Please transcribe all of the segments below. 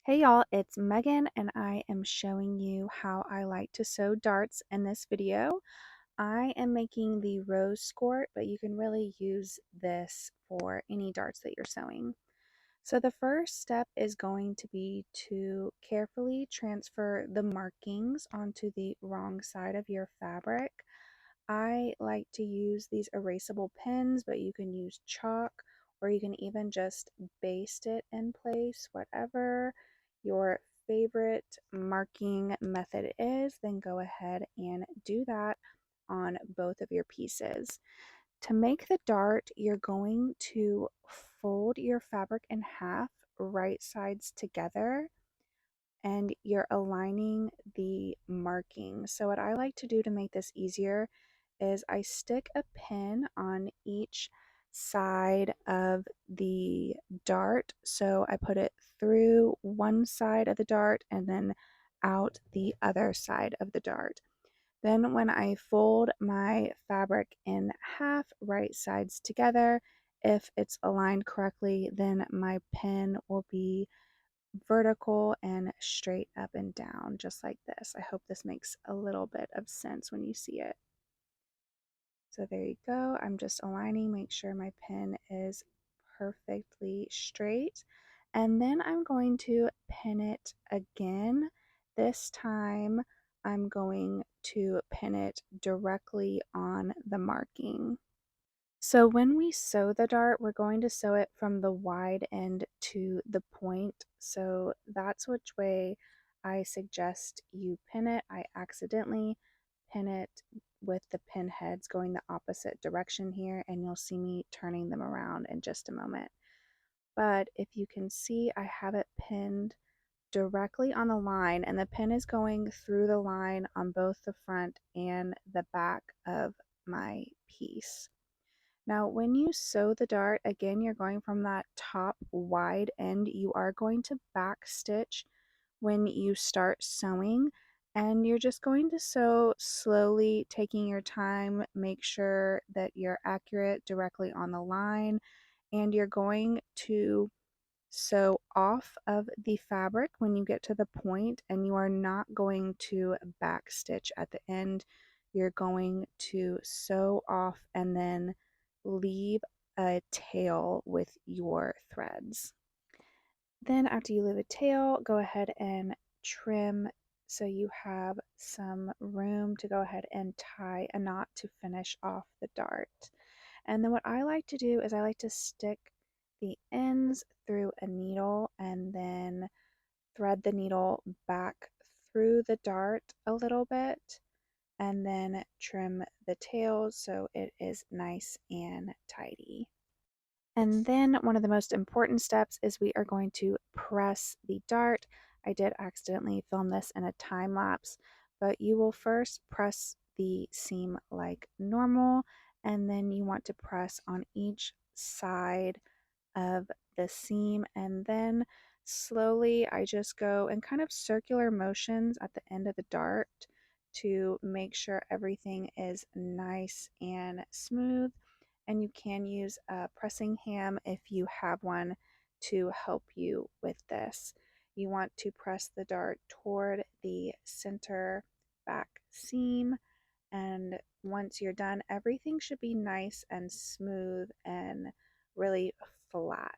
Hey y'all, it's Megan and I am showing you how I like to sew darts in this video. I am making the rose squirt, but you can really use this for any darts that you're sewing. So the first step is going to be to carefully transfer the markings onto the wrong side of your fabric. I like to use these erasable pens, but you can use chalk or you can even just baste it in place, whatever your favorite marking method is, then go ahead and do that on both of your pieces. To make the dart, you're going to fold your fabric in half, right sides together, and you're aligning the marking. So what I like to do to make this easier is I stick a pin on each side of the dart. So I put it through one side of the dart and then out the other side of the dart. Then when I fold my fabric in half, right sides together, if it's aligned correctly, then my pin will be vertical and straight up and down, just like this. I hope this makes a little bit of sense when you see it. So there you go. I'm just aligning, make sure my pin is perfectly straight. And then I'm going to pin it again. This time I'm going to pin it directly on the marking. So when we sew the dart, we're going to sew it from the wide end to the point. So that's which way I suggest you pin it. I accidentally pin it with the pin heads going the opposite direction here, and you'll see me turning them around in just a moment. But if you can see, I have it pinned directly on the line, and the pin is going through the line on both the front and the back of my piece. Now, when you sew the dart, again, you're going from that top wide end. You are going to back stitch when you start sewing, and you're just going to sew slowly, taking your time. Make sure that you're accurate directly on the line, and you're going to sew off of the fabric when you get to the point, and you are not going to back stitch at the end. You're going to sew off and then leave a tail with your threads. Then after you leave a tail, go ahead and trim so you have some room to go ahead and tie a knot to finish off the dart. And then what I like to do is I like to stick the ends through a needle and then thread the needle back through the dart a little bit and then trim the tails so it is nice and tidy. And then one of the most important steps is we are going to press the dart. I did accidentally film this in a time lapse, but you will first press the seam like normal, and then you want to press on each side of the seam, and then slowly I just go in kind of circular motions at the end of the dart to make sure everything is nice and smooth. And you can use a pressing ham if you have one to help you with this. You want to press the dart toward the center back seam, and once you're done, everything should be nice and smooth and really flat.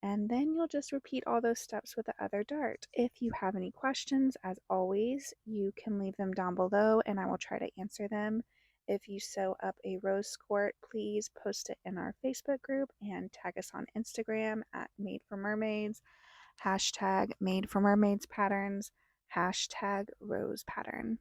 And then you'll just repeat all those steps with the other dart. If you have any questions, as always, you can leave them down below and I will try to answer them. If you sew up a rose squirt, please post it in our Facebook group and tag us on Instagram at Made for Mermaids, hashtag Made for Mermaids Patterns, hashtag Rose Pattern.